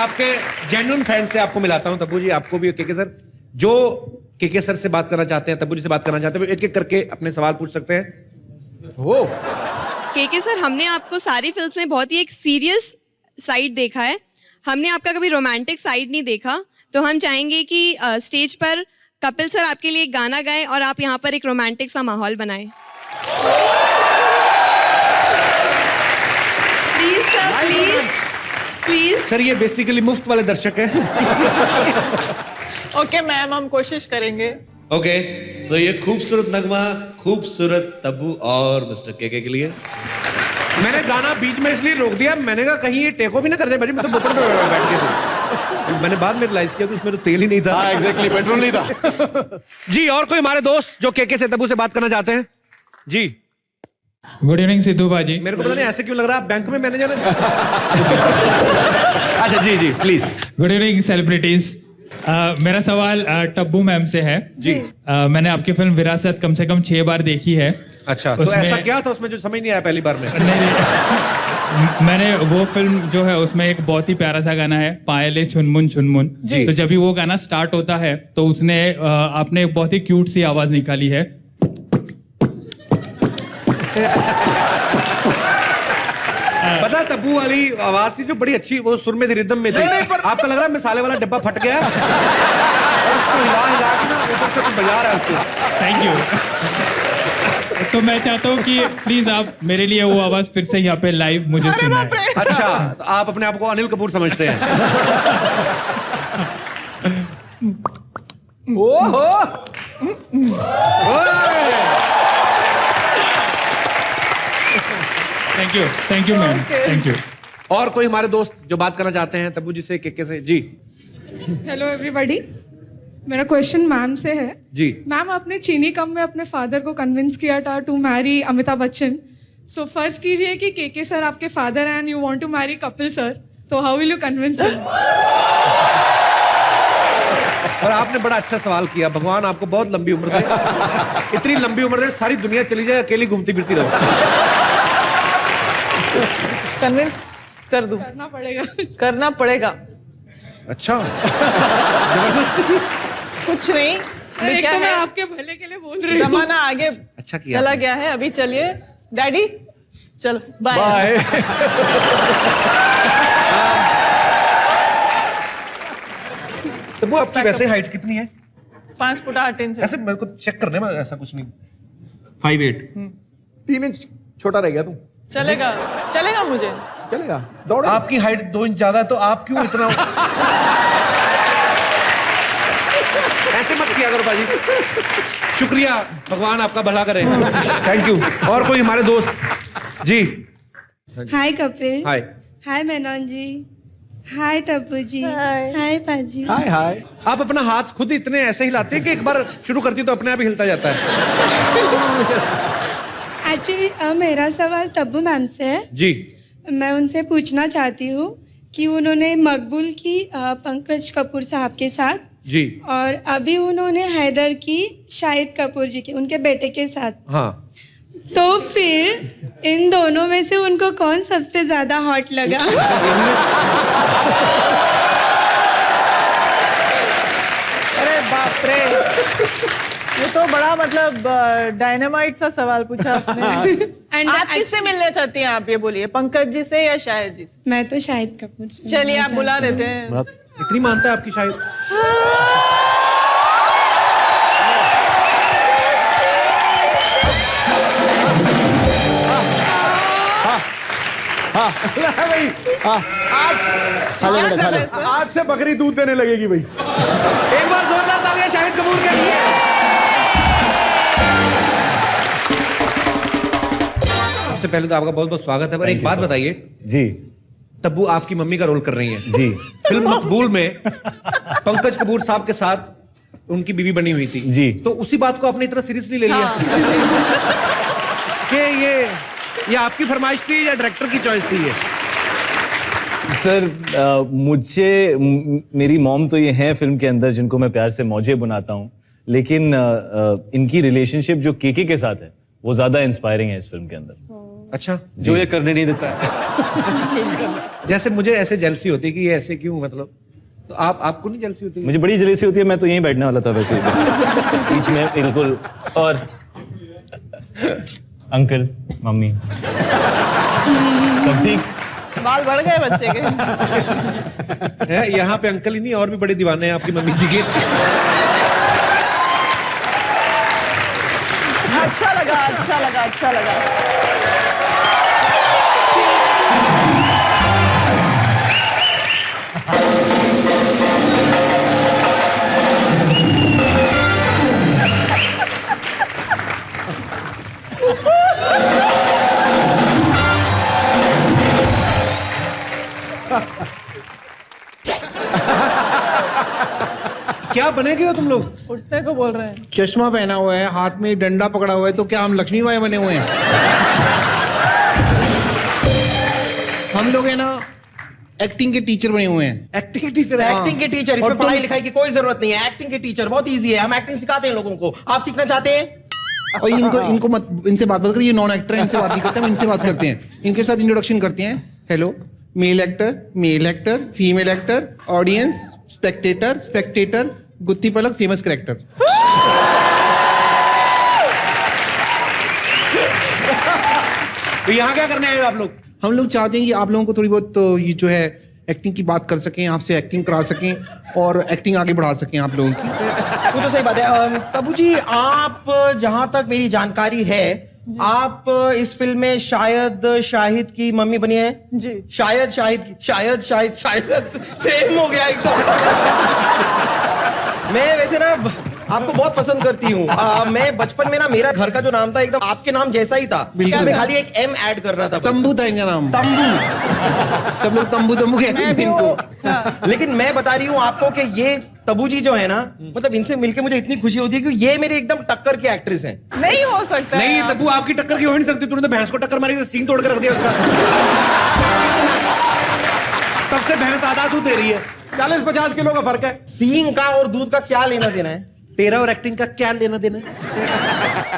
आपके genuine friend से आपको मिलाता हूं। तब्बू जी, आपको भी केके सर, जो केके सर से बात करना चाहते हैं, तब्बू जी से बात करना चाहते हैं, एक एक करके अपने सवाल पूछ सकते हैं। वो केके सर, हमने आपको सारी फिल्म्स में बहुत ही एक सीरियस साइड देखा है, हमने आपका कभी रोमांटिक साइड नहीं देखा। तो हम चाहेंगे कि स्टेज पर कपिल सर आपके लिए एक गाना गाएं और आप यहाँ पर एक रोमांटिक सा माहौल बनाएं। Please sir, please please. Sir, ये बेसिकली मुफ्त वाले दर्शक हैं। ओके मैम, हम कोशिश करेंगे। ओके, सो ये खूबसूरत नगमा खूबसूरत तब्बू और मिस्टर केके के लिए। मैंने गाना बीच में इसलिए रोक दिया, मैंने कहा कहीं ये टेको भी ना कर जाए। मैं तो बोतल पे बैठ के थे, मैंने बाद में रियलाइज किया कि उसमें तो तेल ही नहीं था। एग्जैक्टली, पेट्रोल नहीं था। जी, और कोई हमारे दोस्त जो केके से तब्बू से बात करना चाहते हैं? जी, गुड इवनिंग सिद्धू बाजी। मेरे को पता नहीं ऐसे क्यों लग रहा है, आप बैंक में मैनेजर हैं। अच्छा, जी जी प्लीज। Good evening celebrities. मेरा सवाल तब्बू मैम से है। जी। मैंने आपकी फिल्म विरासत कम से कम 6 बार देखी है। अच्छा, तो ऐसा क्या था उसमें जो समझ नहीं आया पहली बार में? नहीं, मैंने वो फिल्म जो है उसमें एक बहुत ही प्यारा सा गाना है, पायले चुनमुन चुनमुन। तो जब भी वो गाना स्टार्ट होता है तो उसने आपने एक बहुत ही क्यूट सी आवाज निकाली है। पता तब्बू वाली आवाज थी जो बड़ी अच्छी, वो सुर में थी, रिदम में थी। आपका लग रहा है मिसाले वाला डब्बा फट गया और उसको हिला हिला के ना ऊपर से कुछ बजा रहा है उसको। Thank you. तो मैं चाहता हूँ कि प्लीज आप मेरे लिए वो आवाज फिर से यहाँ पे लाइव मुझे सुनाएं। अच्छा, तो आप अपने आप को अनिल कपूर समझते हैं? ओहो, thank you ma'am, thank you. और कोई हमारे दोस्त जो बात करना चाहते हैं तब्बू जी से, केके से? जी। हेलो एवरीबॉडी, मेरा क्वेश्चन मैम से है। जी मैम, आपने चीनी कम में अपने फादर को कन्विंस किया था to marry Amitabh Bachchan. So फर्ज कीजिए कि केके सर आपके फादर हैं and you want to marry Kapil sir, तो how will you convince him? और आपने बड़ा अच्छा सवाल किया। भगवान आपको बहुत लंबी उम्र दे। इतनी लंबी उम्र दे, सारी दुनिया चली जाए, अकेली घूमती फिरती रहो। कन्विंस कर दूं? करना पड़ेगा। करना पड़ेगा। अच्छा, जबरदस्ती? कुछ नहीं, सर, एक तो मैं आपके भले के लिए बोल रही हूँ। जमाना आगे अच्छा किया चला गया है। अभी चलिए डैडी, चलो बाय। बाय। तो वो आपकी वैसे हाइट कितनी है? 5 फुट 8 इंच। ऐसे मेरे को चेक करने में ऐसा कुछ नहीं। 5'8". 3 इंच छोटा रह गया तू। चलेगा, चलेगा मुझे। चलेगा, दौड़। आपकी हाइट 2 इंच ज्यादा है, तो आप क्यों इतना ऐसे मत किया करो बाजी। शुक्रिया, भगवान आपका भला करे। Thank you. और कोई हमारे दोस्त? जी। हाय कपिल। हाय। हाय मेनन जी। हाय तब्बू जी। हाय पाजी। हाय हाय। आप अपना हाथ खुद इतने ऐसे हिलाते हैं कि एक बार शुरू करती तो अपने आप ही हिलता जाता है। एक्चुअली मेरा सवाल तब्बू मैम से है। जी। मैं उनसे पूछना चाहती हूँ कि उन्होंने मकबूल की पंकज कपूर साहब के साथ जी, और अभी उन्होंने हैदर की शाहिद कपूर जी के, उनके बेटे के साथ। हाँ, तो फिर इन दोनों में से उनको कौन सबसे ज्यादा हॉट लगा? अरे बाप रे, ये तो बड़ा मतलब डायनामाइट सा सवाल पूछा आपने। And आप किससे मिलना चाहती हैं? आप ये बोलिए, पंकज जी से या शाहिद जी से? मैं तो शाहिद कपूर से। चलिए आप बुला देते हैं। इतनी मानता है आपकी शायद? भाई, आज से बकरी दूध देने लगेगी भाई। एक बार जोरदार तालियां शाहिद कपूर के लिए। सबसे पहले तो आपका बहुत बहुत स्वागत है। पर एक बात बताइए जी। तब्बू आपकी मम्मी का रोल कर रही हैं जी। फिल्म मकबूल में पंकज कपूर साहब के साथ उनकी बीवी बनी हुई थी जी। तो उसी बात को आपने इतना सीरियसली ले लिया कि ये आपकी फरमाइश थी या डायरेक्टर की चॉइस थी? ये सर मेरी मॉम तो ये है फिल्म के अंदर जिनको मैं प्यार से मौजे बनाता हूँ, लेकिन इनकी रिलेशनशिप जो केके के साथ है वो ज्यादा इंस्पायरिंग है इस फिल्म के अंदर। अच्छा, जो ये करने नहीं देता है। जैसे मुझे ऐसे जेलसी होती है कि ये ऐसे क्यों, मतलब तो आपको नहीं जेलसी होती? मुझे बड़ी जलेसी होती है, मैं तो यहीं बैठने वाला था वैसे बीच में बिल्कुल। और अंकल मम्मी सब ठीक? बाल बढ़ गए बच्चे के। है यहाँ पे अंकल ही नहीं और भी बड़े दीवाने हैं आपकी मम्मी जी के। अच्छा लगा, अच्छा लगा, अच्छा लगा। क्या बने गए हो तुम लोग? उठने को बोल रहे हैं। चश्मा पहना हुआ है, हाथ में डंडा पकड़ा हुआ है, तो क्या हम लक्ष्मीबाई बने हुए हैं? हम लोग है ना एक्टिंग के टीचर बने हुए हैं। एक्टिंग के टीचर? एक्टिंग के टीचर, इसमें पढ़ाई लिखाई की कोई जरूरत नहीं है। एक्टिंग के टीचर बहुत इजी है, हम एक्टिंग सिखाते हैं लोगों को। आप सीखना चाहते हैं? और इनको मत, इनसे बात करिए, ये नॉन एक्टर, इनसे बात नहीं करते, हम इनसे बात करते हैं। इनके साथ इंट्रोडक्शन करते हैं। Hello, male actor, female actor, audience, spectator, Gutthi Palak, famous character. तो यहाँ क्या करने आए हो आप लोग? हम लोग चाहते हैं कि आप लोगों को थोड़ी बहुत तो ये जो है एक्टिंग की बात कर सकें, आपसे एक्टिंग करा सकें और एक्टिंग आगे बढ़ा सकें आप लोगों की। वो तो सही बात है। तबू जी, आप जहां तक मेरी जानकारी है, आप इस फिल्म में शायद शाहिद की मम्मी बनी है जी। शायद सेम हो गया एकदम। मैं वैसे ना आपको बहुत पसंद करती हूँ। मैं बचपन में ना, मेरा घर का जो नाम था एकदम आपके नाम जैसा ही था। मैं खाली एक एम ऐड कर रहा था। तंबू था इनका नाम। तंबू। सब लोग तंबू कहते थे इनको। लेकिन मैं बता रही हूँ आपको कि ये तबू जी जो है ना, मतलब इनसे मिलके मुझे इतनी खुशी होती है कि ये मेरे एकदम टक्कर की एक्ट्रेस हैं। नहीं हो सकता। नहीं तब्बू, आपकी टक्कर की हो नहीं सकती। तुमने तो भैंस को टक्कर मारी, सींग तोड़ के रख दिया उसका। तब से भैंस आधा दूध दे रही है। 40-50 किलो का फर्क है। सींग का और दूध का क्या लेना देना है? तेरा और एक्टिंग का क्या लेना देना है?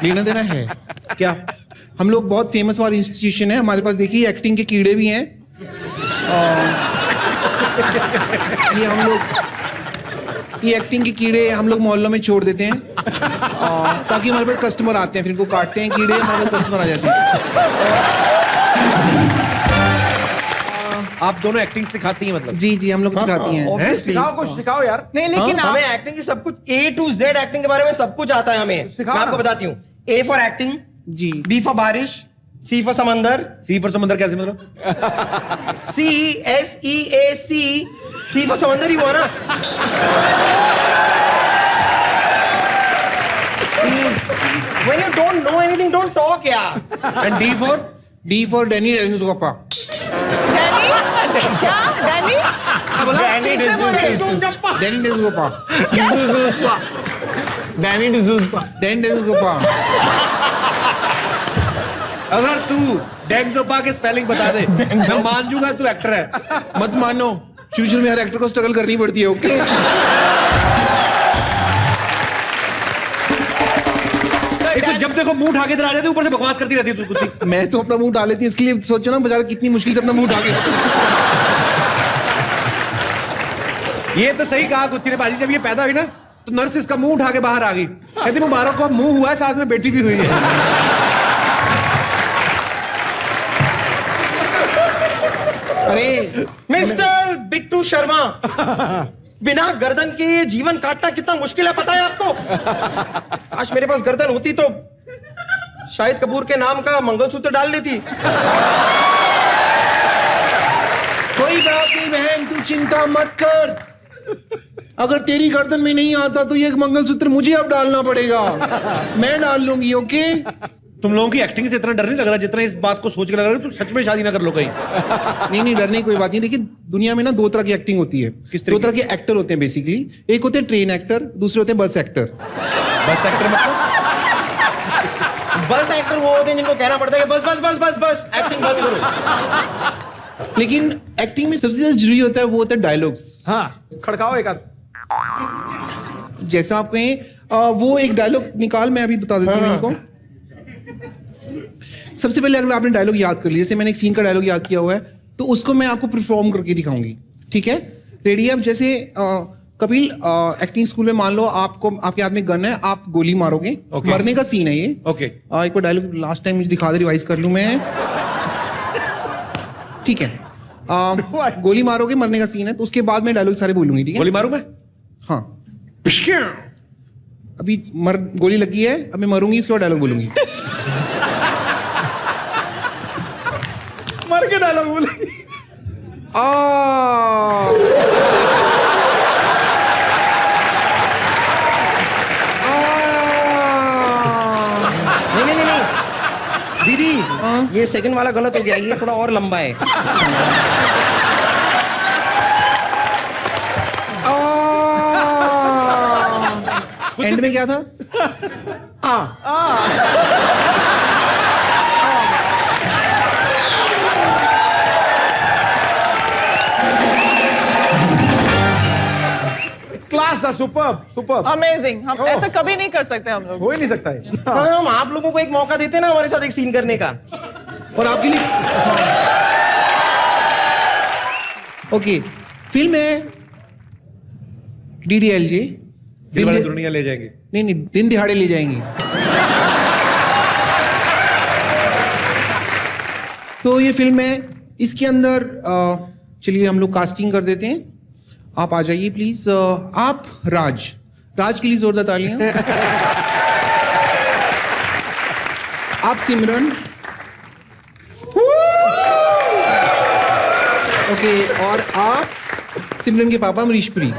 लेना देना है क्या? हम लोग बहुत फेमस वाली इंस्टीट्यूशन है हमारे पास। देखिए एक्टिंग के कीड़े भी हैं। ये हम लोग ये एक्टिंग के कीड़े हम लोग मोहल्लों में छोड़ देते हैं ताकि हमारे पास कस्टमर आते हैं, फिर इनको काटते हैं कीड़े, हमारे पास कस्टमर आ जाते हैं। आप दोनों एक्टिंग सिखाती हैं मतलब? जी, हम लोग सिखाती हैं। सिखाओ, कुछ सिखाओ यार। नहीं, लेकिन हमें एक्टिंग की सब कुछ A to Z एक्टिंग के बारे में सब कुछ आता है हमें। मैं आपको बताती हूँ। A फॉर एक्टिंग जी, B फॉर बारिश, C फॉर समंदर। सी पर समंदर कैसे मतलब? CSEAC, C फॉर समंदर ही हुआ ना। When you don't know anything, don't talk यार। And D for? D for Danny Denzongpa. Danny क्या? डैनी डैनी डेनिसोपा। अगर तू डेंगजोपा के स्पेलिंग बता दे मैं मान जूंगा तू एक्टर है। मत मानो, शुरू में हर एक्टर को स्ट्रगल करनी पड़ती है। ओके, एक तो जब देखो मुंह उठा के इधर आ जाती है, ऊपर से बकवास करती रहती है तू कुछ। मैं तो अपना मुंह उठा लेती हूँ, इसके लिए सोचो ना बेचारा कितनी मुश्किल से अपना मुंह उठा के। ये तो सही कहा कुत्ती ने बाजी, जब ये पैदा हुई ना तो नर्स इसका मुंह उठा के बाहर आ गई, कहती मुबारक को मुंह हुआ है, साथ में बेटी भी हुई है। अरे मिस्टर बिट्टू शर्मा, बिना गर्दन के जीवन काटना कितना मुश्किल है पता है आपको? आज मेरे पास गर्दन होती तो शाहिद कपूर के नाम का मंगलसूत्र डाल लेती। कोई बात नहीं बहन, तू चिंता मत कर। अगर तेरी गर्दन में नहीं आता तो ये मंगलसूत्र मुझे अब डालना पड़ेगा, मैं डाल लूंगी। ओके, तुम लोगों की एक्टिंग से इतना डर नहीं लग रहा जितना इस बात को सोच के लग रहा है तुम सच में शादी ना कर लो कहीं। नहीं, डरने की कोई बात नहीं। देखिए दुनिया में ना दो तरह की एक्टिंग होती है। दो तरह के एक्टर होते हैं बेसिकली। एक होते हैं ट्रेन एक्टर, दूसरे होते हैं बस एक्टर। बस एक्टर मतलब? बस एक्टर वो होते हैं जिनको कहना पड़ता है कि बस बस बस बस बस एक्टिंग बंद करो। लेकिन एक्टिंग में सबसे ज्यादा जरूरी होता है वो होता है डायलॉग्स। हाँ, खड़काओ एक आध। जैसा आप कहें वो एक डायलॉग निकाल, मैं अभी बता देता हूँ इनको। सबसे पहले अगर आपने डायलॉग याद कर लिया, जैसे मैंने एक सीन का डायलॉग याद किया हुआ है, तो उसको मैं आपको परफॉर्म करके दिखाऊंगी, ठीक है? रेडी है? अब जैसे कपिल एक्टिंग स्कूल में मान लो आपको आपके हाथ में गन है, आप गोली मारोगे, मरने का सीन है ये। ओके। एक बार डायलॉग लास्ट टाइम मुझे दिखा दे, रिवाइज कर लूं मैं, ठीक है? गोली मारोगे, मरने का सीन है, तो उसके बाद मैं डायलॉग सारे बोलूंगी, ठीक है? गोली मारूं मैं? हाँ। अभी गोली लगी है, अब मैं मरूंगी, इसके बाद डायलॉग बोलूंगी। मर के डायलॉग बोलेंगे। नहीं दीदी, ये सेकंड वाला गलत हो गया, ये थोड़ा और लंबा है। एंड में क्या था? क्लास था, सुपर्ब। अमेजिंग। हम ऐसा कभी नहीं कर सकते हम लोग। हो ही नहीं सकता है। हम आप लोगों को एक मौका देते ना हमारे साथ एक सीन करने का। और आपके लिए ओके, फिल्म है DDLJ, दुनिया ले जाएंगे। नहीं, दिन दिहाड़े ले जाएंगे। तो ये फिल्म है, इसके अंदर चलिए हम लोग कास्टिंग कर देते हैं। आप आ जाइए प्लीज। आप राज के लिए जोरदार तालियां। आप सिमरन। ओके, और आप सिमरन के पापा अमरीशपुरी।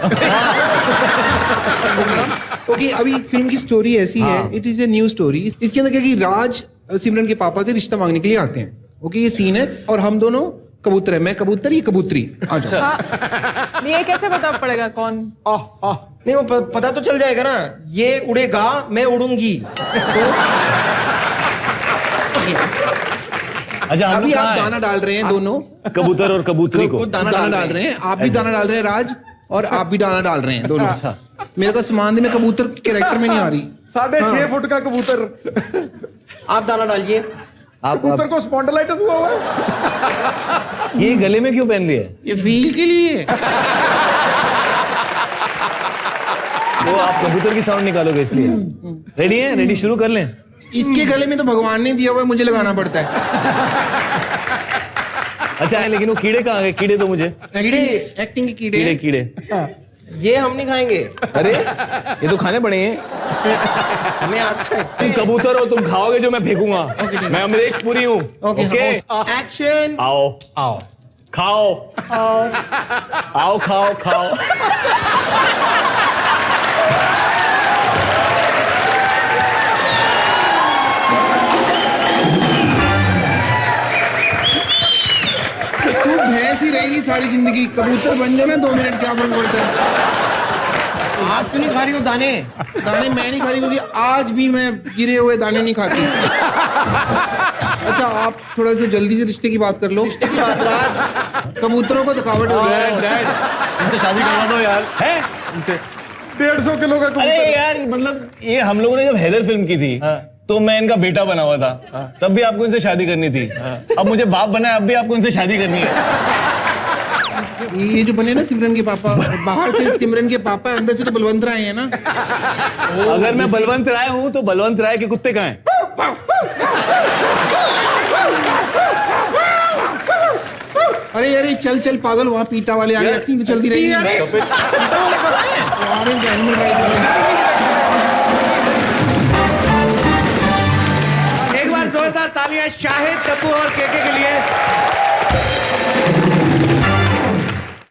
ओके, अभी फिल्म की स्टोरी ऐसी है, it is a new story. इसके अंदर क्या कि राज सिमरन के पापा से रिश्ता मांगने के लिए आते हैं। ओके, ये सीन है, और हम दोनों कबूतर है, मैं कबूतर, ये कबूतरी। आ जाओ। ये कैसे पता पड़ेगा कौन? नहीं, वो पता तो चल जाएगा ना, ये उड़ेगा, मैं उड़ूंगी। अच्छा, अभी आप दाना डाल रहे हैं दोनों, कबूतर और कबूतरी को दाना डाल रहे हैं। आप भी दाना डाल रहे हैं राज, और आप भी दाना डाल रहे हैं दोनों। मेरे को सामान दे, मैं कबूतर कैरेक्टर में नहीं आ रही। 6.5 फुट का कबूतर। आप दाना डालिए। कबूतर को स्पॉन्डिलाइटिस हुआ है। ये गले में क्यों पहन लिया है? ये फील के लिए। वो आप कबूतर की साउंड निकालोगे इसलिए। रेडी है? रेडी, शुरू कर लें। इसके गले में तो भगवान ने दिया हुआ है, मुझे लगाना पड़ता है। अच्छा है, लेकिन वो कीड़े कहाँ गए? कीड़े तो मुझे कीड़े, एक्टिंग के कीड़े। कीड़े ये हम नहीं खाएंगे। अरे ये तो खाने पड़े हैं। हमें आता है। तुम कबूतर हो, तुम खाओगे जो मैं फेंकूंगा। मैं अमरीश पुरी हूँ। Okay, action. आओ खाओ, आओ खाओ। तू भैंस ही रहेगी सारी जिंदगी, कबूतर बन जाना 2 मिनट, क्या फर्क पड़ता है? आप क्यों नहीं खा रही हो दाने? दाने मैं नहीं खा रही, क्योंकि आज भी मैं गिरे हुए दाने नहीं खाती। अच्छा, आप थोड़ा सा जल्दी से रिश्ते की बात कर लो। रिश्ते की बात राज। कबूतरों को थकावट हो गया है। इनसे शादी करवा दो यार। है इनसे 150 किलो का कबूतर। अरे यार, मतलब ये हम लोगों ने जब हैदर फिल्म की थी, तो मैं इनका बेटा बना हुआ था, तब भी आपको इनसे शादी करनी थी। अब मुझे बाप बना है, अब भी आपको इनसे शादी करनी है। ये जो बने ना सिमरन के पापा, बाहर से सिमरन के पापा, अंदर से तो बलवंत राय है ना। अगर मैं बलवंत राय हूँ तो बलवंत राय के कुत्ते कहाँ हैं? अरे चल पागल, वहाँ पीटा वाले आगे लगती तो चलती रहेगी। एक बार जोरदार तालियां शाहिद कपूर और केके के लिए।